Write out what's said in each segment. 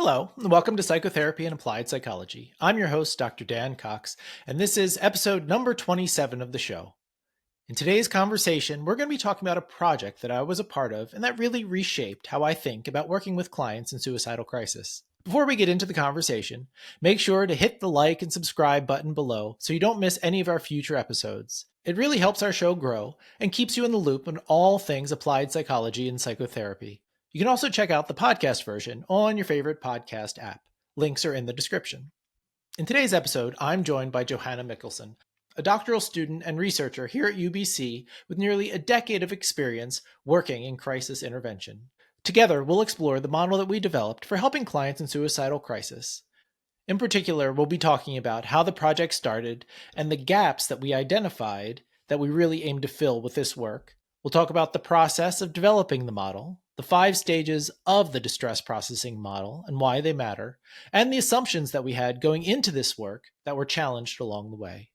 Hello, and welcome to Psychotherapy and Applied Psychology. I'm your host, Dr. Dan Cox, and this is episode number 27 of the show. In today's conversation, we're going to be talking about a project that I was a part of and that really reshaped how I think about working with clients in suicidal crisis. Before we get into the conversation, make sure to hit the like and subscribe button below so you don't miss any of our future episodes. It really helps our show grow and keeps you in the loop on all things applied psychology and psychotherapy. You can also check out the podcast version on your favorite podcast app. Links are in the description. In today's episode, I'm joined by Johanna Mickelson, a doctoral student and researcher here at UBC with nearly a decade of experience working in crisis intervention. Together, we'll explore the model that we developed for helping clients in suicidal crisis. In particular, we'll be talking about how the project started and the gaps that we identified that we really aim to fill with this work. We'll talk about the process of developing the model, the 5 stages of the distress processing model and why they matter, and the assumptions that we had going into this work that were challenged along the way.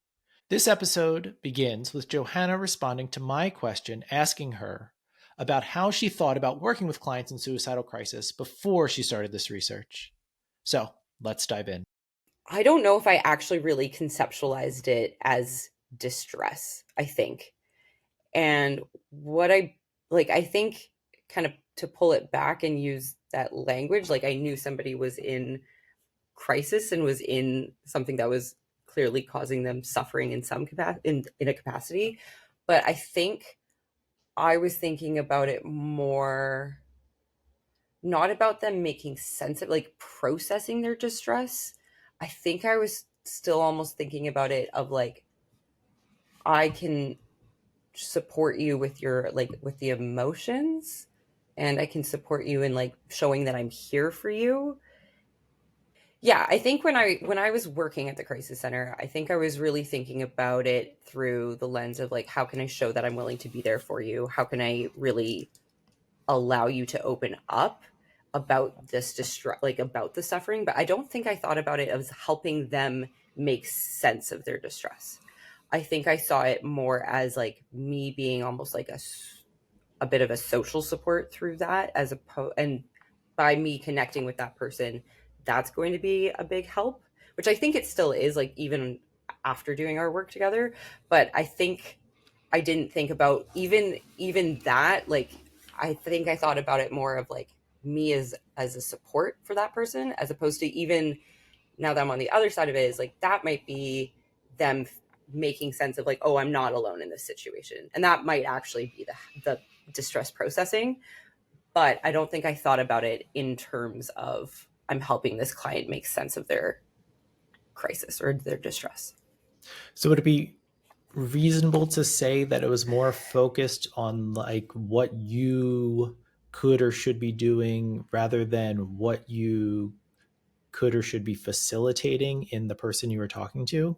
This episode begins with Johanna responding to my question, asking her about how she thought about working with clients in suicidal crisis before she started this research. So let's dive in. I don't know if I actually really conceptualized it as distress, I think. And what I think kind of to pull it back and use that language, like I knew somebody was in crisis and was in something that was clearly causing them suffering in some capacity, in a capacity. But I think I was thinking about it more, not about them making sense of, like, processing their distress. I think I was still almost thinking about it of like, I can support you with your, like, with the emotions, and I can support you in like showing that I'm here for you. Yeah, I think when I was working at the crisis center, I think I was really thinking about it through the lens of like, how can I show that I'm willing to be there for you? How can I really allow you to open up about this distress, like about the suffering? But I don't think I thought about it as helping them make sense of their distress. I think I saw it more as like me being almost like a bit of a social support through that, as opposed, and by me connecting with that person, that's going to be a big help, which I think it still is, like even after doing our work together. But I think I didn't think about even that. Like, I think I thought about it more of like me as a support for that person, as opposed to, even now that I'm on the other side of it, is like that might be them making sense of like, oh, I'm not alone in this situation. And that might actually be the distress processing. But I don't think I thought about it in terms of I'm helping this client make sense of their crisis or their distress. So would it be reasonable to say that it was more focused on like what you could or should be doing rather than what you could or should be facilitating in the person you were talking to?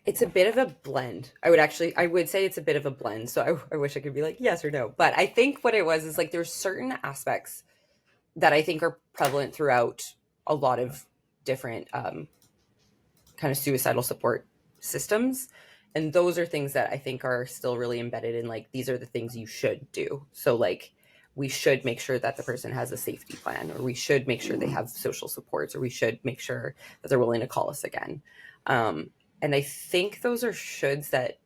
It's a bit of a blend. I would say it's a bit of a blend. So I wish I could be like yes or no. But I think what it was is like there's certain aspects that I think are prevalent throughout a lot of different kind of suicidal support systems. And those are things that I think are still really embedded in, like, these are the things you should do. So like, we should make sure that the person has a safety plan, or we should make sure they have social supports, or we should make sure that they're willing to call us again. And I think those are shoulds that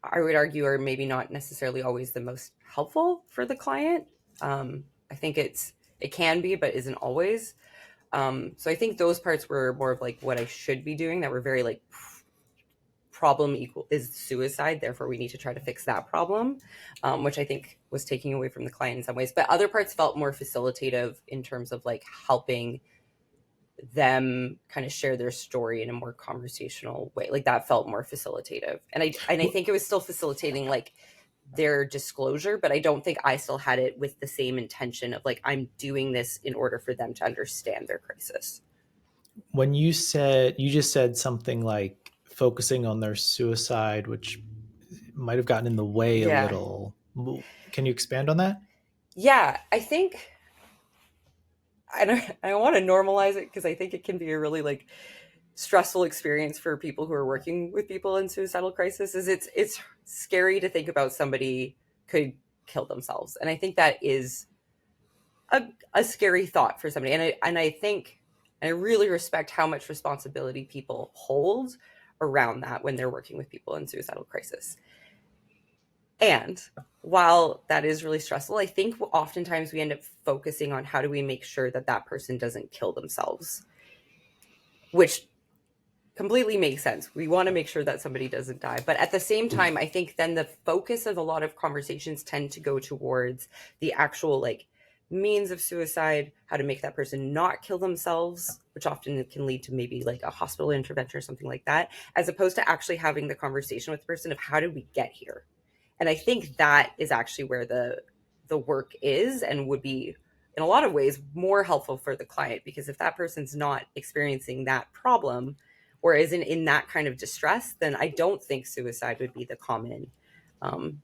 I would argue are maybe not necessarily always the most helpful for the client. I think it can be, but isn't always. So I think those parts were more of like what I should be doing, that were very like, problem equal is suicide, therefore we need to try to fix that problem, which I think was taking away from the client in some ways. But other parts felt more facilitative in terms of like helping them kind of share their story in a more conversational way. Like that felt more facilitative, and I think it was still facilitating like their disclosure, but I don't think I still had it with the same intention of like, I'm doing this in order for them to understand their crisis. When you just said something like focusing on their suicide, which might have gotten in the way a little. Can you expand on that? Yeah, I think I don't want to normalize it, because I think it can be a really like stressful experience for people who are working with people in suicidal crisis is it's scary to think about somebody could kill themselves. And I think that is a scary thought for somebody. And I think, and I really respect how much responsibility people hold around that when they're working with people in suicidal crisis. And while that is really stressful, I think oftentimes we end up focusing on how do we make sure that that person doesn't kill themselves, which completely makes sense. We want to make sure that somebody doesn't die. But at the same time, I think then the focus of a lot of conversations tend to go towards the actual like means of suicide, how to make that person not kill themselves, which often can lead to maybe like a hospital intervention or something like that, as opposed to actually having the conversation with the person of how did we get here? And I think that is actually where the work is and would be in a lot of ways more helpful for the client, because if that person's not experiencing that problem or isn't in that kind of distress, then I don't think suicide would be the common kind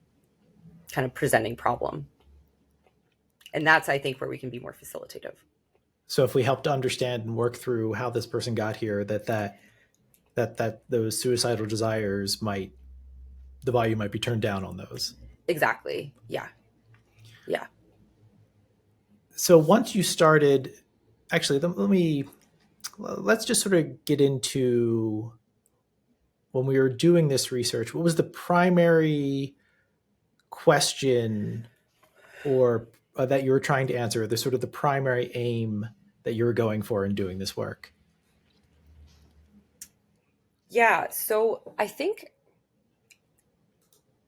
of presenting problem. And that's, I think, where we can be more facilitative. So if we help to understand and work through how this person got here, that those suicidal desires might, the volume might be turned down on those. Exactly. Yeah. Yeah. So once you started, actually, let's just sort of get into when we were doing this research, what was the primary question or that you were trying to answer, the sort of the primary aim that you were going for in doing this work? Yeah. So I think,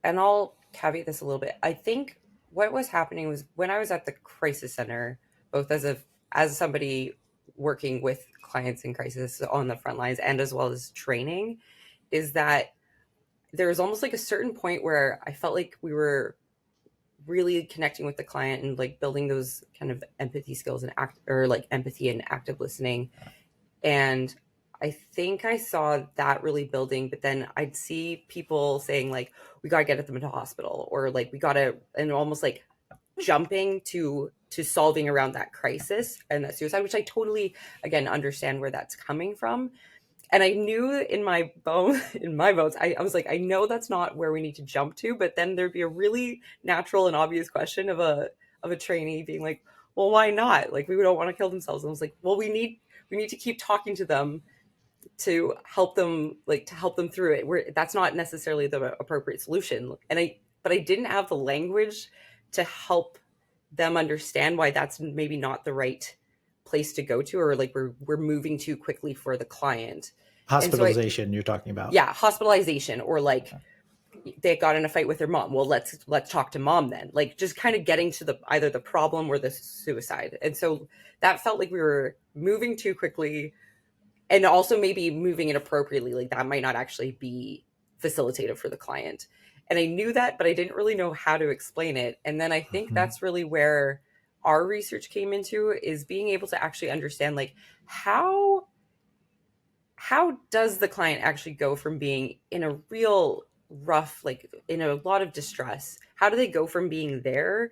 and I'll caveat this a little bit, I think what was happening was when I was at the crisis center, both as somebody working with clients in crisis on the front lines and as well as training, is that there was almost like a certain point where I felt like we were really connecting with the client and like building those kind of empathy skills and empathy and active listening. And I think I saw that really building, but then I'd see people saying like, we got to get them into hospital, or like we got to, and almost like jumping to solving around that crisis and that suicide, which I totally, again, understand where that's coming from. And I knew in my bones, I was like, I know that's not where we need to jump to, but then there'd be a really natural and obvious question of a trainee being like, well, why not? Like, we don't want to kill themselves. And I was like, well, we need to keep talking to them to help them through it. That's not necessarily the appropriate solution. But I didn't have the language to help them understand why that's maybe not the right place to go to, or like we're moving too quickly for the client. Hospitalization, you're talking about? Yeah, hospitalization, or like they got in a fight with their mom. Well, let's talk to mom then. Like just kind of getting to either the problem or the suicide. And so that felt like we were moving too quickly, and also maybe moving inappropriately. Like that might not actually be facilitative for the client. And I knew that, but I didn't really know how to explain it. And then I think that's really where our research came into, is being able to actually understand like how does the client actually go from being in a real rough, like in a lot of distress, how do they go from being there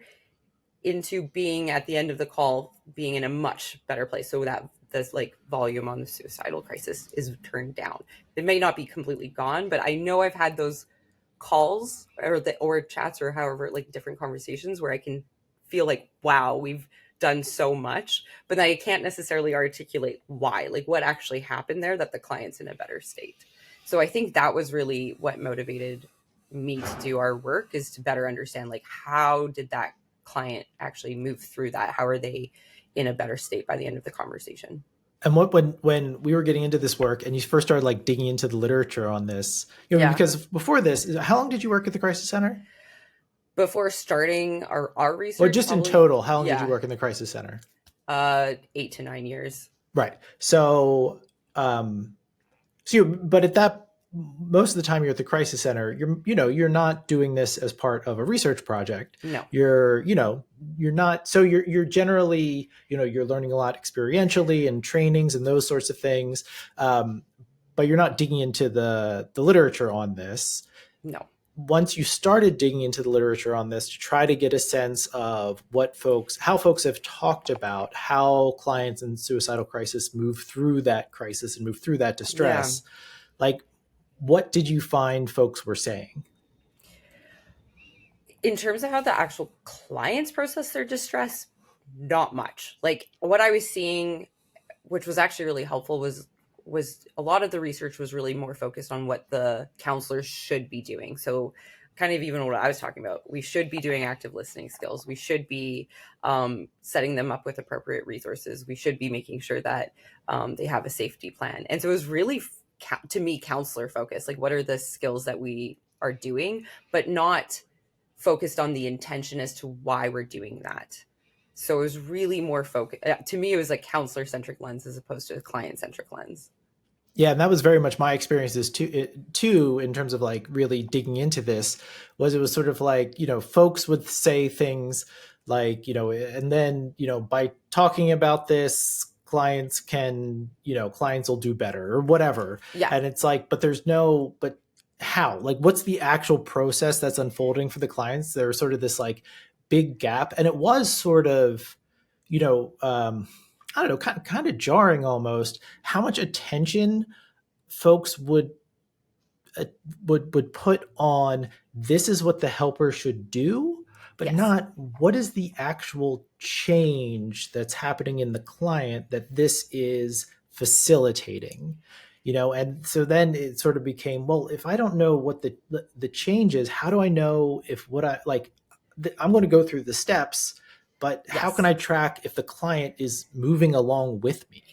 into being at the end of the call being in a much better place, so that this like volume on the suicidal crisis is turned down. It may not be completely gone, but I know I've had those calls or chats or however, like different conversations where I can feel like, wow, we've done so much, but I can't necessarily articulate why, like what actually happened there that the client's in a better state. So I think that was really what motivated me to do our work, is to better understand like how did that client actually move through that? How are they in a better state by the end of the conversation? And when we were getting into this work and you first started like digging into the literature on this, because before this, how long did you work at the crisis center? Before starting our research? Or just probably, in total, how long did you work in the crisis center? 8 to 9 years. Right. So, but at that, most of the time you're at the crisis center, you're not doing this as part of a research project. No. You're not, so you're generally, you're learning a lot experientially and trainings and those sorts of things. But you're not digging into the literature on this. No. once you started digging into the literature on this to try to get a sense of how folks have talked about how clients in suicidal crisis move through that crisis and move through that Yeah. distress, like what did you find folks were saying? In terms of how the actual clients process their distress, not much. Like what I was seeing, which was actually really helpful, was a lot of the research was really more focused on what the counselors should be doing. So kind of even what I was talking about, we should be doing active listening skills. We should be setting them up with appropriate resources. We should be making sure that they have a safety plan. And so it was really, to me, counselor focused. Like, what are the skills that we are doing, but not focused on the intention as to why we're doing that. So it was really more focused. To me, it was a counselor centric lens as opposed to a client centric lens. Yeah, and that was very much my experiences too, in terms of like really digging into this. Was it was sort of like, folks would say things like, and then, by talking about this, clients will do better or whatever. Yeah. And it's like, but how? Like, what's the actual process that's unfolding for the clients? There's sort of this like big gap. And it was sort of, you know, um, I don't know, kind of jarring almost how much attention folks uh, would put on this is what the helper should do, but Yes. not what is the actual change that's happening in the client that this is facilitating. And so then it sort of became, well, if I don't know what the change is, how do I know if what I like I'm going to go through the steps, but how can Yes. I track if the client is moving along with me?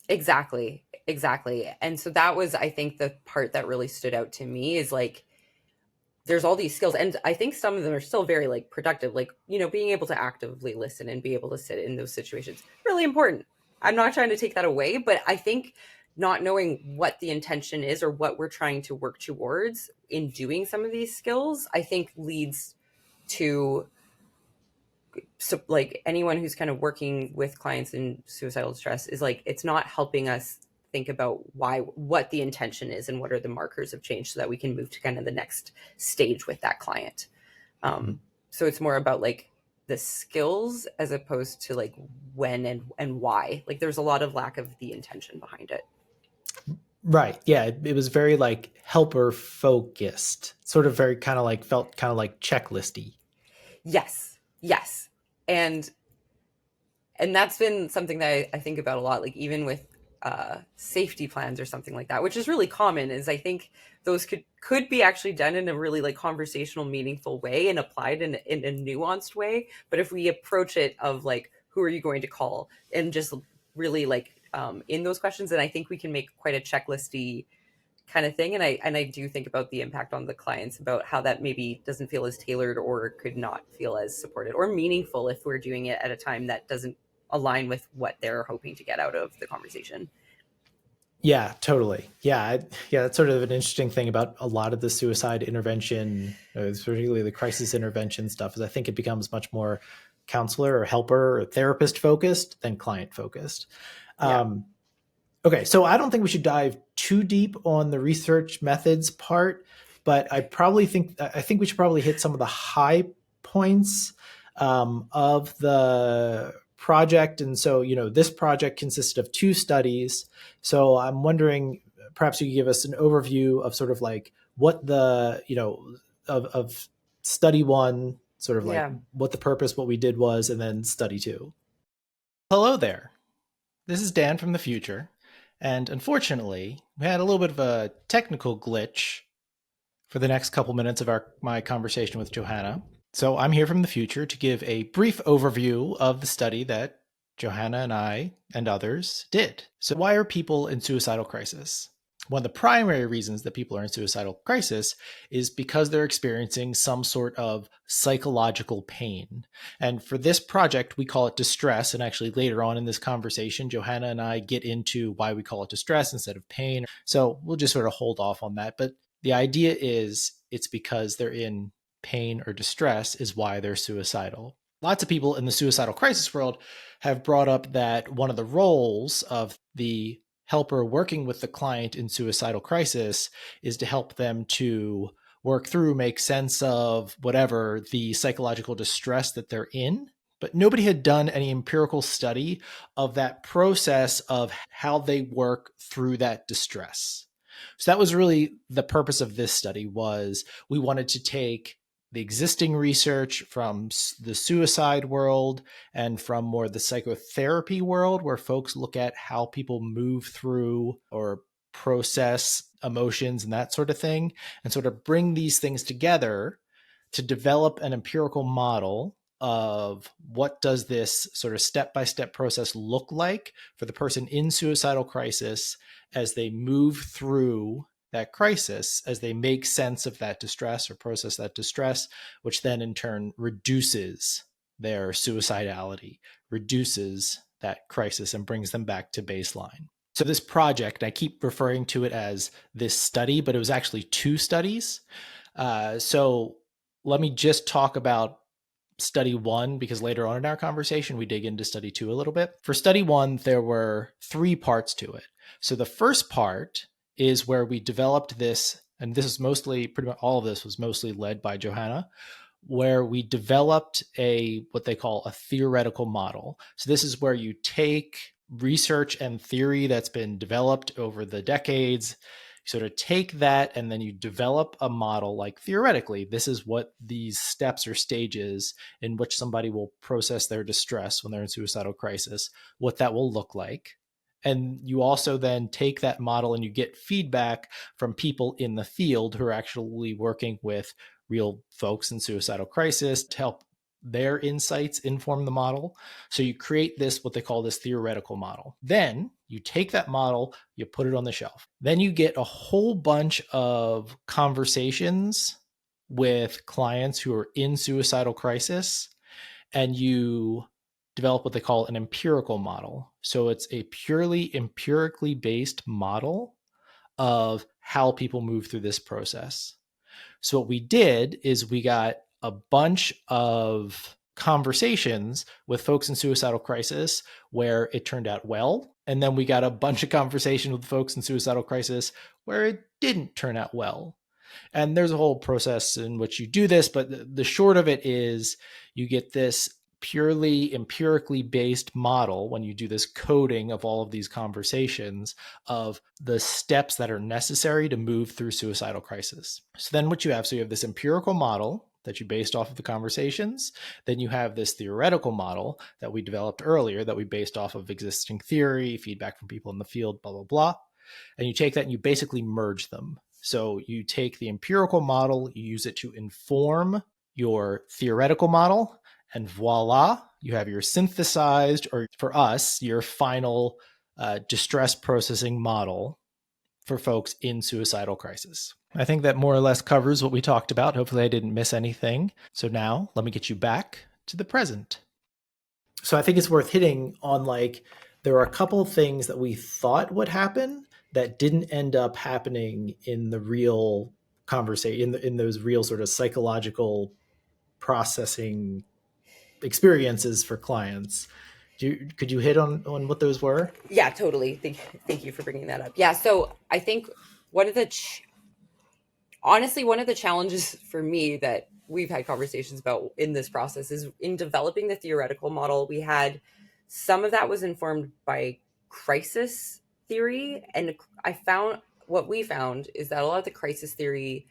Exactly. Exactly. And so that was, I think, the part that really stood out to me is like, there's all these skills. And I think some of them are still very like productive, like, being able to actively listen and be able to sit in those situations, really important. I'm not trying to take that away, but I think not knowing what the intention is or what we're trying to work towards in doing some of these skills, I think leads to, so like anyone who's kind of working with clients in suicidal distress is like, it's not helping us think about what the intention is and what are the markers of change so that we can move to kind of the next stage with that client. um, so it's more about like the skills as opposed to like when and why. Like there's a lot of lack of the intention behind it. Right. Yeah. It was very like helper focused, sort of very kind of like felt kind of like checklisty. Yes. Yes. And that's been something that I think about a lot, like even with safety plans or something like that, which is really common. Is I think those could be actually done in a really like conversational, meaningful way and applied in a nuanced way. But if we approach it of like, who are you going to call, and just really like in those questions, then I think we can make quite a checklisty kind of thing. And I do think about the impact on the clients, about how that maybe doesn't feel as tailored or could not feel as supported or meaningful if we're doing it at a time that doesn't align with what they're hoping to get out of the conversation. Yeah, totally. Yeah, that's sort of an interesting thing about a lot of the suicide intervention, particularly the crisis intervention stuff, is I think it becomes much more counselor or helper or therapist focused than client focused. Yeah. Um, Okay, so I don't think we should dive too deep on the research methods part, but I think we should probably hit some of the high points of the project. And so, this project consisted of two studies. So I'm wondering, perhaps you could give us an overview of sort of like what of study one, sort of like Yeah. what the purpose, what we did was, and then study two. Hello there. This is Dan from the future, and unfortunately, we had a little bit of a technical glitch for the next couple minutes of my conversation with Johanna. So I'm here from the future to give a brief overview of the study that Johanna and I and others did. So why are people in suicidal crisis? One of the primary reasons that people are in suicidal crisis is because they're experiencing some sort of psychological pain. And for this project, we call it distress. And actually, later on in this conversation, Johanna and I get into why we call it distress instead of pain. So we'll just sort of hold off on that. But the idea is it's because they're in pain or distress is why they're suicidal. Lots of people in the suicidal crisis world have brought up that one of the roles of the helper working with the client in suicidal crisis is to help them to work through, make sense of whatever the psychological distress that they're in. But nobody had done any empirical study of that process of how they work through that distress. So that was really the purpose of this study. Was we wanted to take the existing research from the suicide world and from more the psychotherapy world, where folks look at how people move through or process emotions and that sort of thing, and sort of bring these things together to develop an empirical model of what does this sort of step-by-step process look like for the person in suicidal crisis as they move through that crisis, as they make sense of that distress or process that distress, which then in turn reduces their suicidality, reduces that crisis, and brings them back to baseline. So this project, I keep referring to it as this study, but it was actually two studies. So let me just talk about study one, because later on in our conversation, we dig into study two a little bit. For study one, there were three parts to it. So the first part is where we developed this, and this is mostly, pretty much all of this was mostly led by Johanna, where we developed what they call a theoretical model. So this is where you take research and theory that's been developed over the decades, sort of take that, and then you develop a model. Like, theoretically, this is what these steps or stages in which somebody will process their distress when they're in suicidal crisis, what that will look like. And you also then take that model and you get feedback from people in the field who are actually working with real folks in suicidal crisis to help their insights inform the model. So you create this, what they call this theoretical model. Then you take that model, you put it on the shelf. Then you get a whole bunch of conversations with clients who are in suicidal crisis, and you develop what they call an empirical model. So it's a purely empirically based model of how people move through this process. So what we did is we got a bunch of conversations with folks in suicidal crisis where it turned out well. And then we got a bunch of conversations with folks in suicidal crisis where it didn't turn out well. And there's a whole process in which you do this, but the short of it is you get this purely empirically based model when you do this coding of all of these conversations of the steps that are necessary to move through suicidal crisis. So then what you have, so you have this empirical model that you based off of the conversations. Then you have this theoretical model that we developed earlier that we based off of existing theory, feedback from people in the field, blah, blah, blah. And you take that and you basically merge them. So you take the empirical model, you use it to inform your theoretical model, and voila, you have your synthesized, or for us, your final distress processing model for folks in suicidal crisis. I think that more or less covers what we talked about. Hopefully I didn't miss anything. So now let me get you back to the present. So I think it's worth hitting on, like, there are a couple of things that we thought would happen that didn't end up happening in the real conversation, in those real sort of psychological processing experiences for clients. Could you hit on what those were? Yeah, totally. Thank you for bringing that up. Yeah, so I think one of the honestly, one of the challenges for me that we've had conversations about in this process is in developing the theoretical model. We had some of that was informed by crisis theory. And what we found is that a lot of the crisis theory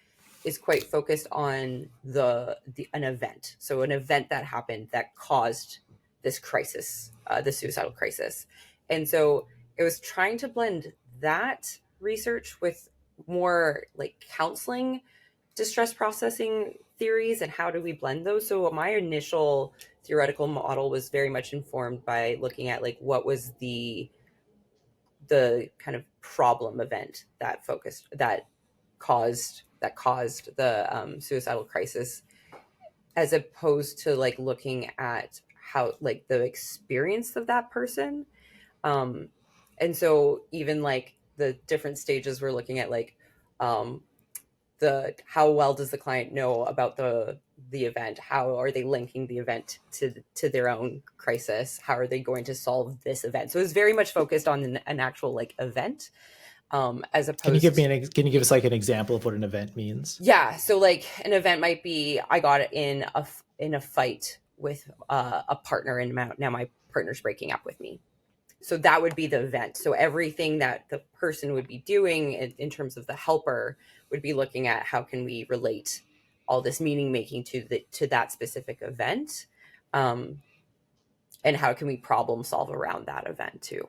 is quite focused on an event. So an event that happened that caused this crisis, the suicidal crisis. And so it was trying to blend that research with more like counseling distress processing theories and how do we blend those. So my initial theoretical model was very much informed by looking at like what was the kind of problem event that caused the suicidal crisis, as opposed to like looking at how like the experience of that person. And so even like the different stages we're looking at, like how well does the client know about the event? How are they linking the event to their own crisis? How are they going to solve this event? So it's very much focused on an actual like event. as Can you give opposed me can you give us like an example of what an event means? yeah, so like an event might be I got in a fight with a partner, and now my partner's breaking up with me. So that would be the event. So everything that the person would be doing in terms of the helper would be looking at how can we relate all this meaning making to that specific event, um, and how can we problem solve around that event too.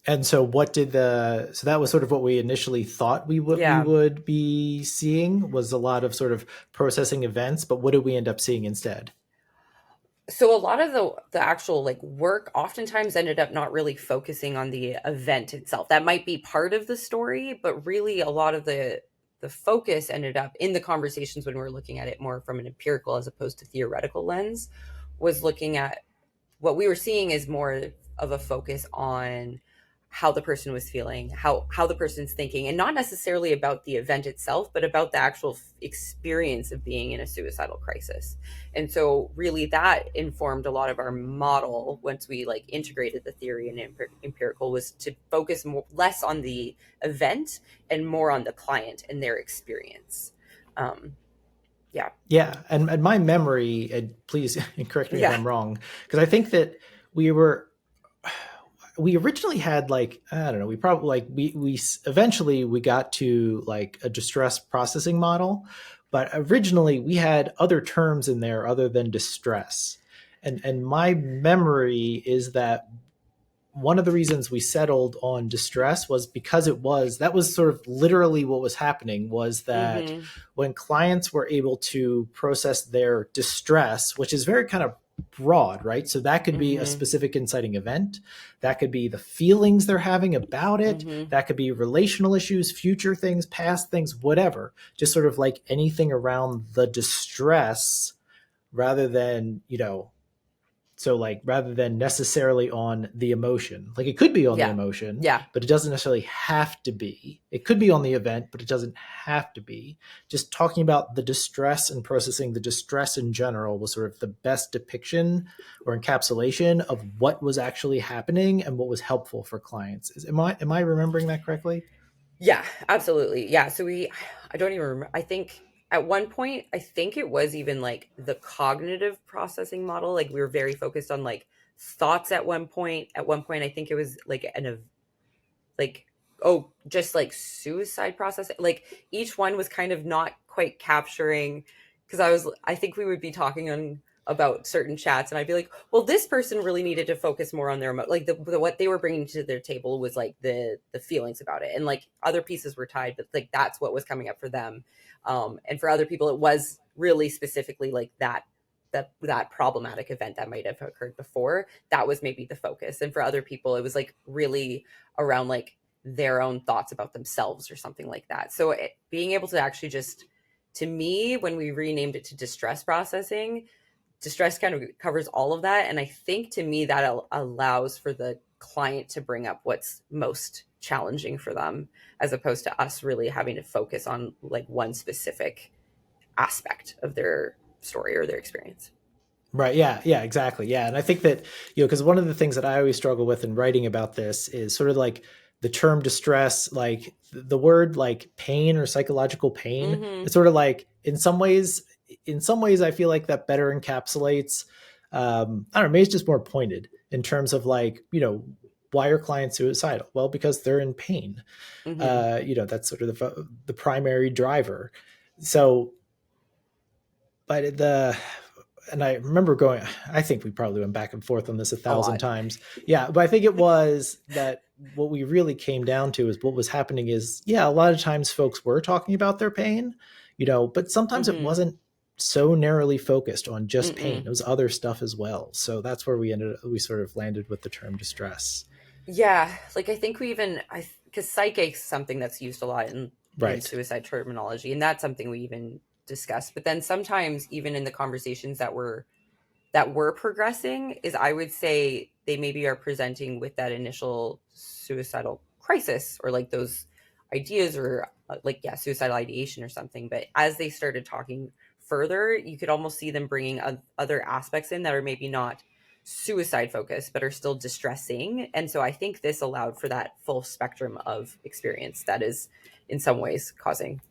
And so what did the so that was sort of what we initially thought we Yeah. would be seeing was a lot of sort of processing events, but what did we end up seeing instead? So a lot of the actual like work oftentimes ended up not really focusing on the event itself. That might be part of the story, but really a lot of the focus ended up in the conversations when we were looking at it more from an empirical as opposed to theoretical lens, was looking at what we were seeing is more of a focus on how the person was feeling, how the person's thinking, and not necessarily about the event itself, but about the actual experience of being in a suicidal crisis. And so really that informed a lot of our model once we like integrated the theory and empirical, was to focus less on the event and more on the client and their experience. um yeah. Yeah, and my memory, and please correct me if Yeah. I'm wrong, because I think that we were we originally had like I don't know, we probably like we eventually we got to like a distress processing model, but originally we had other terms in there other than distress. And my memory is that one of the reasons we settled on distress was because that was sort of literally what was happening, was that Mm-hmm. when clients were able to process their distress, which is very kind of broad, right? So that could be a Mm-hmm. specific inciting event, that could be the feelings they're having about it, Mm-hmm. that could be relational issues, future things, past things, whatever, just sort of like anything around the distress, rather than, so like rather than necessarily on the emotion, like it could be on the Yeah. emotion, Yeah. but it doesn't necessarily have to be. It could be on the event, but it doesn't have to be. Just talking about the distress and processing the distress in general was sort of the best depiction or encapsulation of what was actually happening and what was helpful for clients. Am I remembering that correctly? Yeah, absolutely. Yeah. So I don't even remember. I think at one point, I think it was even like the cognitive processing model. Like we were very focused on like thoughts at one point. At one point, I think it was like like, oh, just like suicide processing. Like each one was kind of not quite capturing, because I think we would be talking on about certain chats and I'd be like, well, this person really needed to focus more on their like what they were bringing to their table was like the feelings about it, and like other pieces were tied, but like that's what was coming up for them. And for other people it was really specifically like that problematic event that might have occurred before, that was maybe the focus. And for other people it was like really around like their own thoughts about themselves or something like that. So being able to actually just, to me, when we renamed it to distress processing, distress kind of covers all of that. And I think to me that allows for the client to bring up what's most challenging for them, as opposed to us really having to focus on like one specific aspect of their story or their experience. Right. Yeah. Yeah. Exactly. Yeah. And I think that, because one of the things that I always struggle with in writing about this is sort of like the term distress, like the word like pain or psychological pain. Mm-hmm. It's sort of like in some ways, I feel like that better encapsulates, I don't know, maybe it's just more pointed in terms of like, why are clients suicidal? Well, because they're in pain. Mm-hmm. That's sort of the primary driver. So, but and I remember I think we probably went back and forth on this a A thousand lot. times. Yeah. But I think it was that what we really came down to is what was happening is, yeah, a lot of times folks were talking about their pain, but sometimes it Mm-hmm. wasn't so narrowly focused on just pain. Mm-mm. It was other stuff as well. So that's where we sort of landed with the term distress. Yeah, like I think we even I because psyche is something that's used a lot in Right. suicide terminology, and that's something we even discussed. But then sometimes even in the conversations that were progressing, is I would say they maybe are presenting with that initial suicidal crisis or like those ideas or like yeah, suicidal ideation or something. But as they started talking further, you could almost see them bringing other aspects in that are maybe not suicide focused, but are still distressing. And so I think this allowed for that full spectrum of experience that is in some ways causing,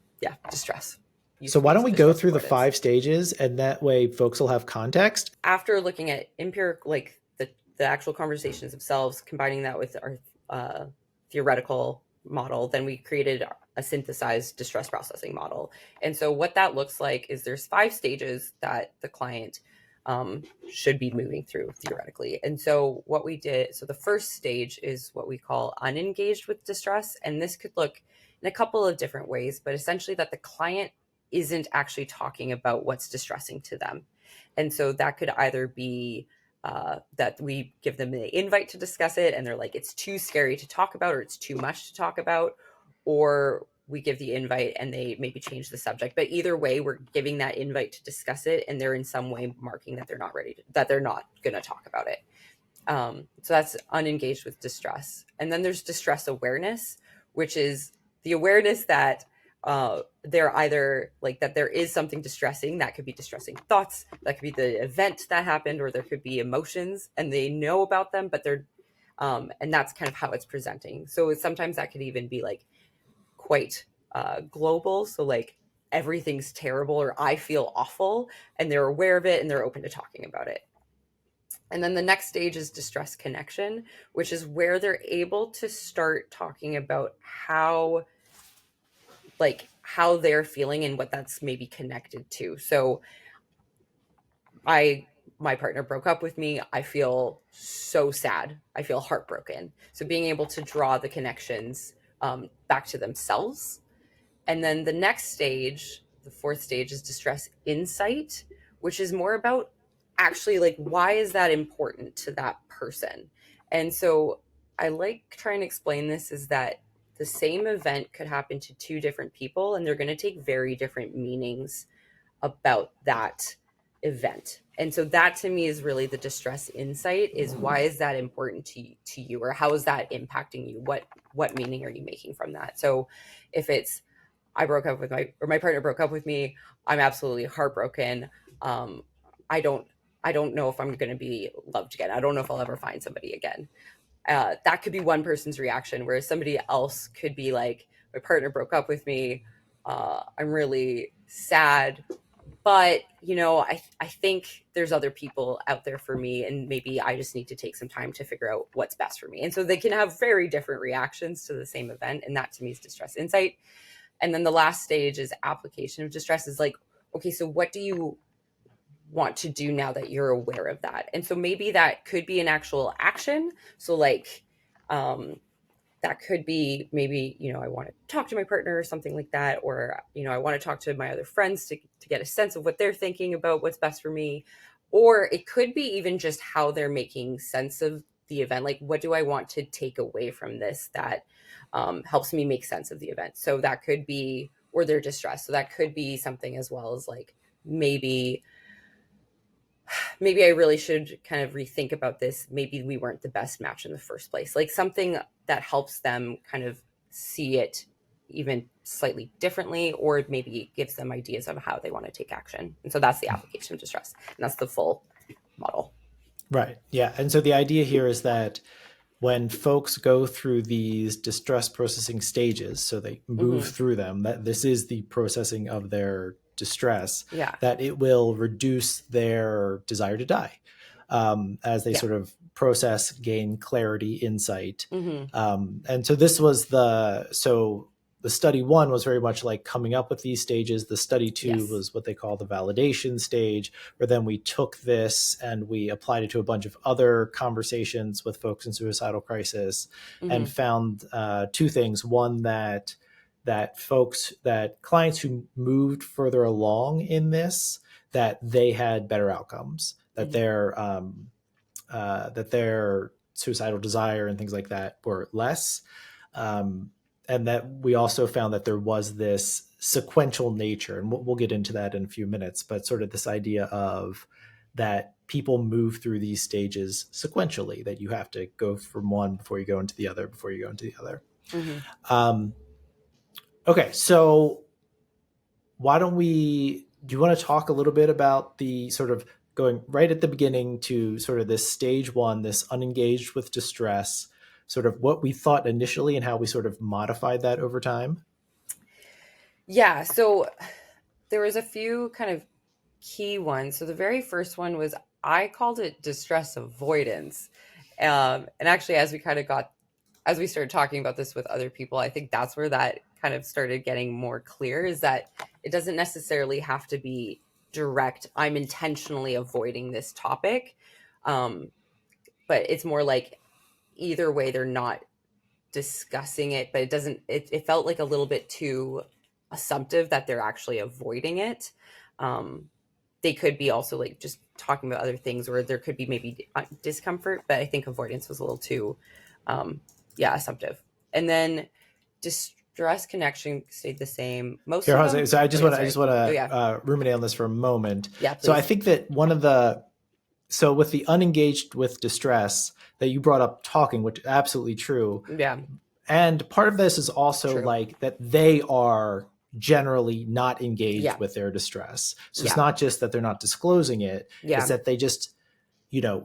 distress. So Use why don't of we go distress through the avoidance. 5 stages, and that way folks will have context? After looking at empirical, like the actual conversations themselves, combining that with our theoretical model, then we created a synthesized distress processing model. And so what that looks like is there's 5 stages that the client should be moving through theoretically. And so what we did, so the first stage is what we call unengaged with distress. And this could look in a couple of different ways, but essentially that the client isn't actually talking about what's distressing to them. And so that could either be that we give them the invite to discuss it and they're like, it's too scary to talk about, or it's too much to talk about, or we give the invite and they maybe change the subject. But either way, we're giving that invite to discuss it, and they're in some way marking that they're not ready to, that they're not going to talk about it. So that's unengaged with distress. And then there's distress awareness, which is the awareness that they're either like that there is something distressing. That could be distressing thoughts, that could be the event that happened, or there could be emotions and they know about them, but they're and that's kind of how it's presenting. So sometimes that could even be like quite global. So like everything's terrible, or I feel awful, and they're aware of it and they're open to talking about it. And then the next stage is distress connection, which is where they're able to start talking about how they're feeling and what that's maybe connected to. So my partner broke up with me. I feel so sad. I feel heartbroken. So being able to draw the connections back to themselves. And then the next stage, the fourth stage, is distress insight, which is more about actually like, why is that important to that person? And so I like trying to explain this is that the same event could happen to 2 different people, and they're going to take very different meanings about that event. And so that to me is really the distress insight, is why is that important to you, or how is that impacting you? What meaning are you making from that? So if it's I broke up with my partner broke up with me, I'm absolutely heartbroken. I don't know if I'm going to be loved again. I don't know if I'll ever find somebody again. That could be one person's reaction, whereas somebody else could be like, my partner broke up with me. I'm really sad, but I think there's other people out there for me, and maybe I just need to take some time to figure out what's best for me. And so they can have very different reactions to the same event, and that to me is distress insight. And then the last stage is application of distress, is like, okay, so what do you want to do now that you're aware of that? And so maybe that could be an actual action. So like that could be maybe, I want to talk to my partner or something like that, or I want to talk to my other friends to get a sense of what they're thinking about what's best for me. Or it could be even just how they're making sense of the event. Like, what do I want to take away from this that helps me make sense of the event? So that could be, or their distress. So that could be something as well as like, maybe I really should kind of rethink about this. Maybe we weren't the best match in the first place. Like something that helps them kind of see it even slightly differently, or maybe gives them ideas of how they want to take action. And so that's the application of distress. And that's the full model. Right. Yeah. And so the idea here is that when folks go through these distress processing stages, so they move through them, that this is the processing of their distress, Yeah. that it will reduce their desire to die as they sort of process, gain clarity, insight. And so this was the study 1 was very much like coming up with these stages. The study 2 was what they call the validation stage, where then we took this and we applied it to a bunch of other conversations with folks in suicidal crisis and found 2 things. One, that clients who moved further along in this, that they had better outcomes, that their suicidal desire and things like that were less. And that we also found that there was this sequential nature, and we'll get into that in a few minutes, but sort of this idea of that people move through these stages sequentially, that you have to go from one before you go into the other, before you go into the other. Okay, so do you want to talk a little bit about the sort of going right at the beginning to sort of this stage one, this unengaged with distress, sort of what we thought initially and how we sort of modified that over time? Yeah. So there was a few kind of key ones. So the very first one was I called it distress avoidance. And actually, as we started talking about this with other people, I think that's where that kind of started getting more clear, is that it doesn't necessarily have to be direct, I'm intentionally avoiding this topic. But it's more like either way, they're not discussing it, but it felt like a little bit too assumptive that they're actually avoiding it. They could be also like just talking about other things, or there could be maybe discomfort, but I think avoidance was a little too, assumptive. And then distress connection stayed the same. Most Here, of Jose. them. So Oh yeah, I just sorry. want Oh yeah, to ruminate on this for a moment. yeah, So I please. think that so with the unengaged with distress that you brought up talking, which is absolutely true. Yeah, And part of this is also true. like that they are generally not engaged Yeah, with their distress. So it's yeah, not just that they're not disclosing it, it's yeah. that they just,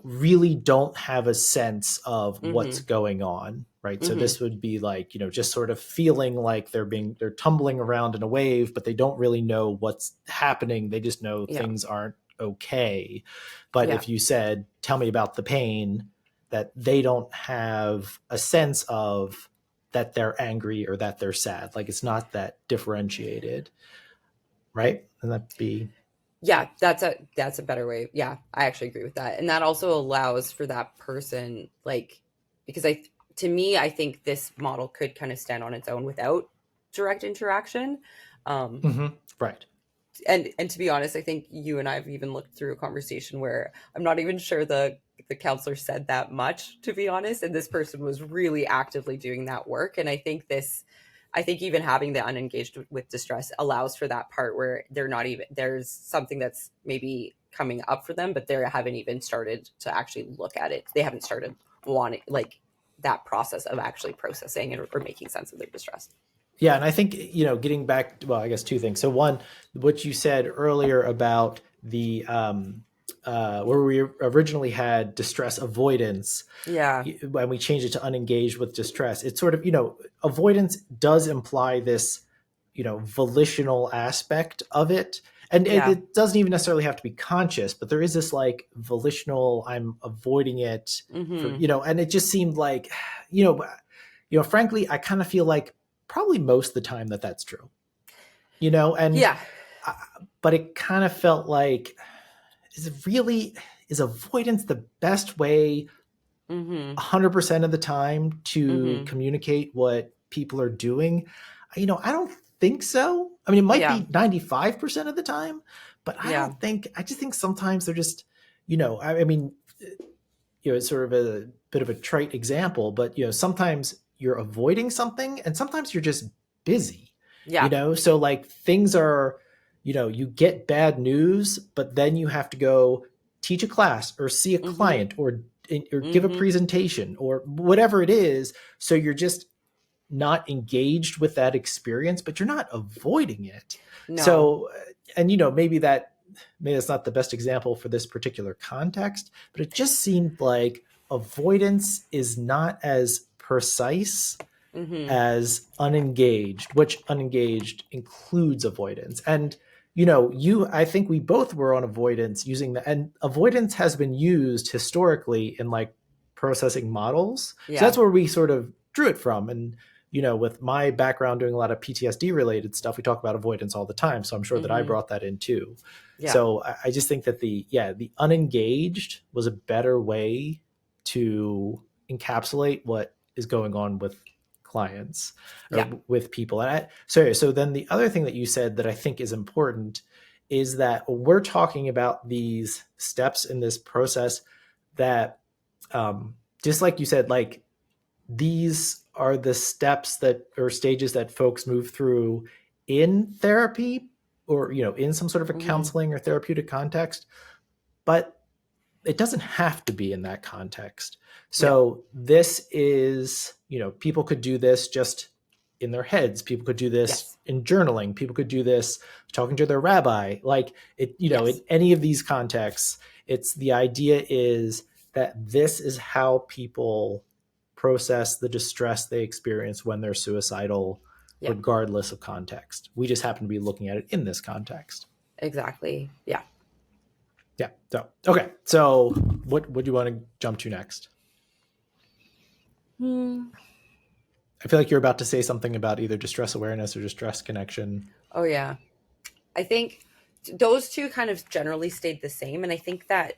really don't have a sense of what's Mm-hmm. going on. Right. So Mm-hmm. this would be like, just sort of feeling like they're tumbling around in a wave, but they don't really know what's happening. They just know Yeah, things aren't okay. But yeah. if you said, tell me about the pain, that they don't have a sense of that they're angry or that they're sad. Like it's not that differentiated. Right. And that'd be, Yeah, that's a better way. Yeah, I actually agree with that. And that also allows for that person, like, because to me, I think this model could kind of stand on its own without direct interaction. Um, right. and to be honest, I think you and I have even looked through a conversation where I'm not even sure the counselor said that much, to be honest, and this person was really actively doing that work. And I think even having the unengaged with distress allows for that part where they're not even, there's something that's maybe coming up for them, but they haven't even started to actually look at it. They haven't started wanting, like, that process of actually processing or making sense of their distress. Yeah, and I think, getting back, well, I guess two things. So one, what you said earlier about the where we originally had distress avoidance, Yeah. when we changed it to unengaged with distress, it's sort of, avoidance does imply this, volitional aspect of it. And Yeah. it doesn't even necessarily have to be conscious, but there is this like volitional, I'm avoiding it for, Mm-hmm. and it just seemed like, you know, frankly, I kind of feel like probably most of the time that that's true, and Yeah. uh, but it kind of felt like, is avoidance the best way Mm-hmm. 100% of the time to Mm-hmm. communicate what people are doing? I don't think so. I mean, it might Yeah. be 95% of the time, but Yeah. I just think sometimes they're just, I mean, it's sort of a bit of a trite example, but sometimes you're avoiding something and sometimes you're just busy, Yeah. so like things are, you get bad news, but then you have to go teach a class or see a Mm-hmm. client or give a Mm-hmm. presentation or whatever it is. So you're just not engaged with that experience, but you're not avoiding it. No. So, and maybe that's not the best example for this particular context, but it just seemed like avoidance is not as precise Mm-hmm. as unengaged, which unengaged includes avoidance. And I think we both were on avoidance using that, and avoidance has been used historically in like processing models. So Yeah. that's where we sort of drew it from. And with my background doing a lot of PTSD related stuff, we talk about avoidance all the time. So I'm sure that I Mm-hmm. brought that in too. Yeah. So I just think that the unengaged was a better way to encapsulate what is going on with clients Yeah. or with people. And so then the other thing that you said that I think is important is that we're talking about these steps in this process that, just like you said, like these are the steps that or stages that folks move through in therapy or in some sort of a Mm-hmm. counseling or therapeutic context, but it doesn't have to be in that context. Yeah. So this is, people could do this just in their heads. People could do this Yes. in journaling. People could do this talking to their rabbi. Like it, in Yes. any of these contexts, It's the idea is that this is how people process the distress they experience when they're suicidal, Yeah, regardless of context. We just happen to be looking at it in this context. exactly. Yeah. Yeah. So, okay. So what do you want to jump to next? Hmm. I feel like you're about to say something about either distress awareness or distress connection. Oh, yeah. I think those two kind of generally stayed the same. And I think that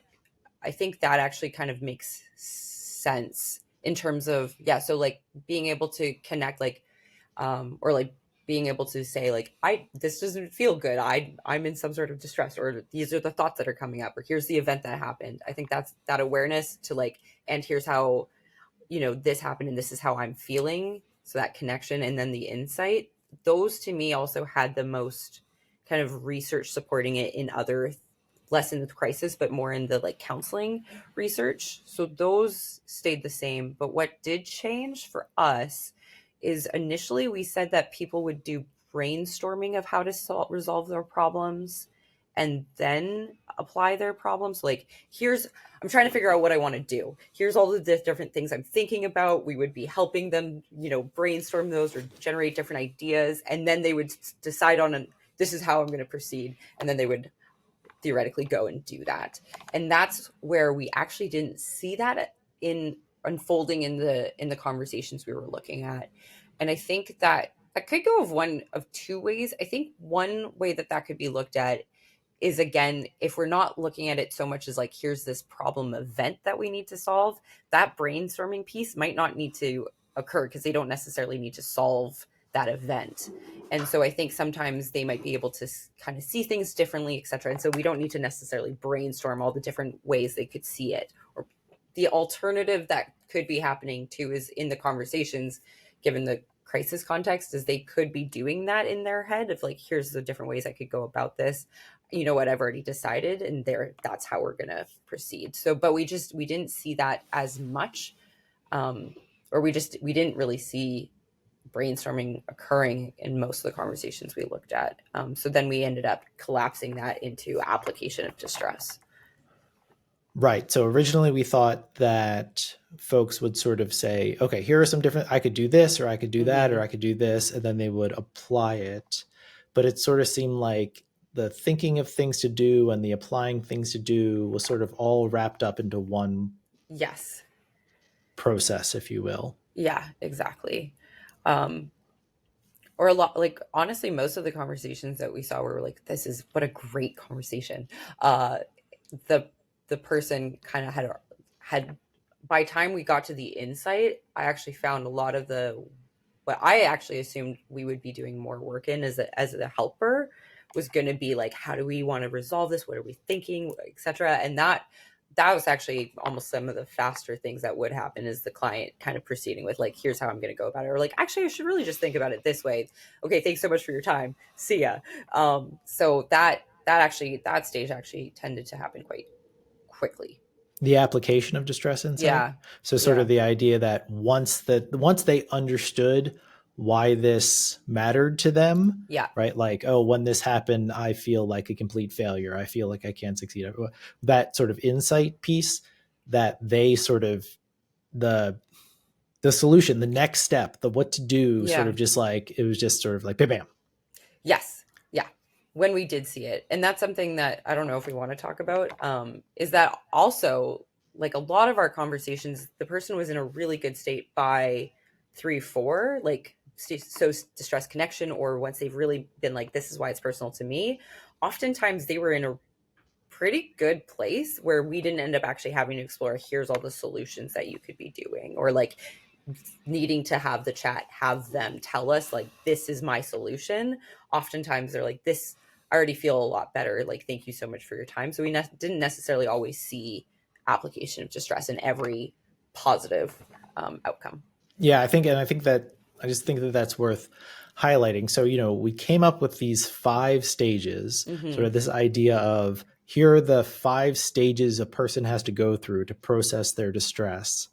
actually kind of makes sense in terms of, yeah, so like being able to connect, like, or like being able to say, like, this doesn't feel good. I'm in some sort of distress, or these are the thoughts that are coming up, or here's the event that happened. I think that's that awareness to like, and here's how, this happened and this is how I'm feeling. So that connection and then the insight, those to me also had the most kind of research supporting it in other, less in the crisis, but more in the like counseling research. So those stayed the same. But what did change for us is initially we said that people would do brainstorming of how to resolve their problems and then apply their problems. Like, I'm trying to figure out what I want to do. Here's all the different things I'm thinking about. We would be helping them, brainstorm those or generate different ideas. And then they would decide on this is how I'm going to proceed. And then they would theoretically go and do that. And that's where we actually didn't see that in unfolding in the conversations we were looking at. And I think that could go of one of two ways. I think one way that could be looked at is, again, if we're not looking at it so much as like, here's this problem event that we need to solve, that brainstorming piece might not need to occur because they don't necessarily need to solve that event. And so I think sometimes they might be able to kind of see things differently, et cetera. And so we don't need to necessarily brainstorm all the different ways they could see it. Or the alternative that could be happening too is in the conversations, given the crisis context, is they could be doing that in their head of like, here's the different ways I could go about this. You know what, I've already decided, and that's how we're gonna proceed. So, but we didn't see that as much, or we didn't really see brainstorming occurring in most of the conversations we looked at. So then we ended up collapsing that into application of distress. Right. So originally we thought that folks would sort of say, okay, here are some different, I could do this, or I could do that, or I could do this, and then they would apply it. But it sort of seemed like the thinking of things to do and the applying things to do was sort of all wrapped up into one Yes. process, if you will. Yeah, exactly. Or a lot, like, honestly, most of the conversations that we saw were like, this is what a great conversation. The the person kind of had by time we got to the insight, I actually found a lot of what I actually assumed we would be doing more work in as a helper was going to be like, how do we want to resolve this? What are we thinking, etc. And that was actually almost some of the faster things that would happen, is the client kind of proceeding with like, here's how I'm going to go about it, or like, actually I should really just think about it this way. Okay, thanks so much for your time, see ya. So that stage actually tended to happen quite quickly. The application of distress insight. Yeah. So sort of the idea that once they understood why this mattered to them, Yeah. right? Like, oh, when this happened, I feel like a complete failure. I feel like I can't succeed. That sort of insight piece, that they sort of the solution, the next step, the what to do, Yeah. sort of just like, it was just sort of like, bam, bam. Yes. Yeah. When we did see it. And that's something that I don't know if we want to talk about, is that also, like, a lot of our conversations, the person was in a really good state by 3-4, like, so distress connection, or once they've really been like, this is why it's personal to me. Oftentimes they were in a pretty good place where we didn't end up actually having to explore, here's all the solutions that you could be doing, or like needing to have the chat, have them tell us like, this is my solution. Oftentimes they're like, this, I already feel a lot better, like, thank you so much for your time. So we didn't necessarily always see application of distress in every positive outcome. Yeah, I think that I just think that that's worth highlighting. So, we came up with these 5 stages, sort of this idea of, here are the 5 stages a person has to go through to process their distress.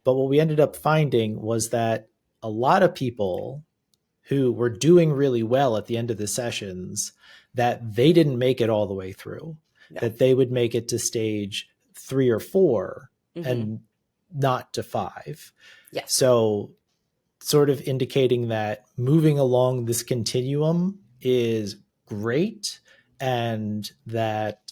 But what we ended up finding was that a lot of people who were doing really well at the end of the sessions, that they didn't make it all the way through. No. that they would make it to stage 3 or 4 Mm-hmm. and not to 5. Yes. So sort of indicating that moving along this continuum is great, and that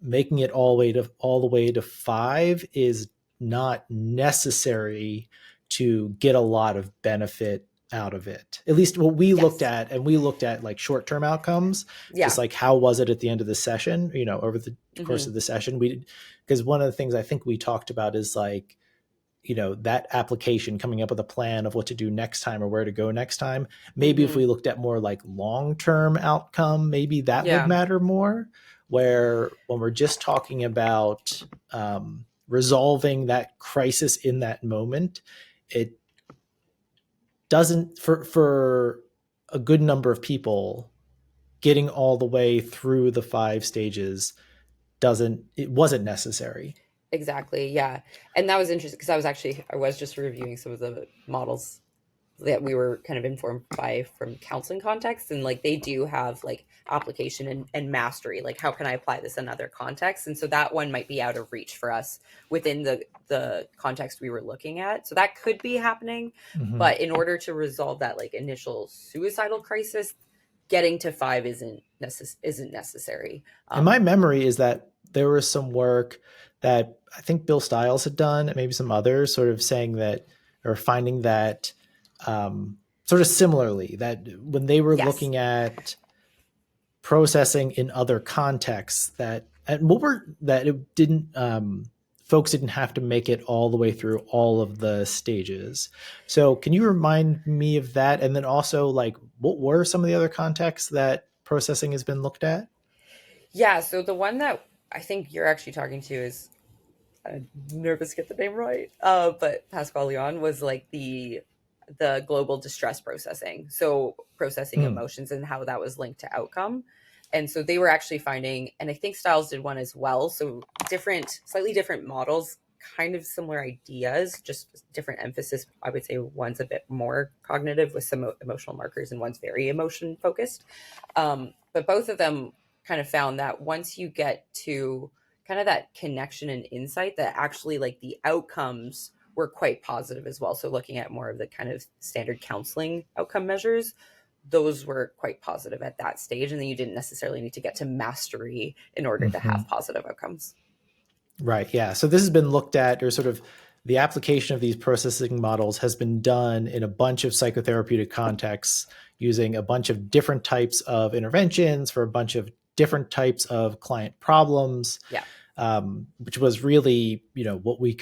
making it all the way to 5 is not necessary to get a lot of benefit out of it. At least what we looked Yes. at, and we looked at like short-term outcomes, Yeah. just like how was it at the end of the session, over the course Mm-hmm. of the session. Because one of the things I think we talked about is like, that application, coming up with a plan of what to do next time or where to go next time. Maybe if we looked at more like long-term outcome, maybe that would matter more, where when we're just talking about resolving that crisis in that moment, it doesn't, for a good number of people, getting all the way through the 5 stages wasn't necessary. Exactly. Yeah. And that was interesting because I was just reviewing some of the models that we were kind of informed by from counseling context, and like they do have like application and mastery, like how can I apply this in other contexts, and so that one might be out of reach for us within the context we were looking at, so that could be happening. Mm-hmm. But in order to resolve that like initial suicidal crisis, getting to 5 isn't necessary. And my memory is that there was some work that I think Bill Stiles had done, and maybe some others, sort of saying that, or finding that sort of similarly, that when they were looking at processing in other contexts, that it didn't, folks didn't have to make it all the way through all of the stages. So can you remind me of that? And then also, like, what were some of the other contexts that processing has been looked at? Yeah, so the one that I think you're actually talking to is, I'm nervous to get the name right, but Pascal Leon was like the global distress processing. So processing emotions and how that was linked to outcome. And so they were actually finding, and I think Styles did one as well. So slightly different models, kind of similar ideas, just different emphasis. I would say one's a bit more cognitive with some emotional markers, and one's very emotion focused. But both of them kind of found that once you get to kind of that connection and insight, that actually like the outcomes were quite positive as well. So looking at more of the kind of standard counseling outcome measures, those were quite positive at that stage. And then you didn't necessarily need to get to mastery in order to have positive outcomes. Right. Yeah. So this has been looked at, or sort of the application of these processing models has been done in a bunch of psychotherapeutic contexts, using a bunch of different types of interventions for a bunch of different types of client problems. Yeah. Which was really, what we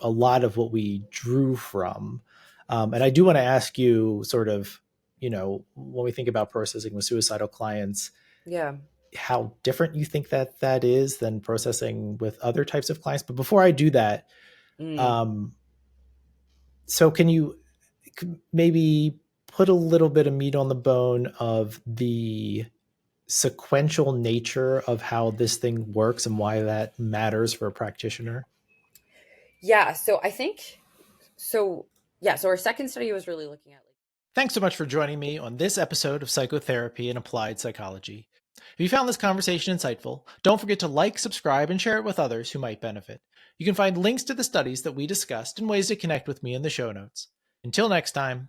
a lot of what we drew from. And I do want to ask you sort of, when we think about processing with suicidal clients, how different you think that is than processing with other types of clients. But before I do that, so can you maybe put a little bit of meat on the bone of the sequential nature of how this thing works and why that matters for a practitioner? Yeah. So I think, so our second study was really looking at Thanks so much for joining me on this episode of Psychotherapy and Applied Psychology. If you found this conversation insightful, don't forget to like, subscribe, and share it with others who might benefit. You can find links to the studies that we discussed and ways to connect with me in the show notes. Until next time,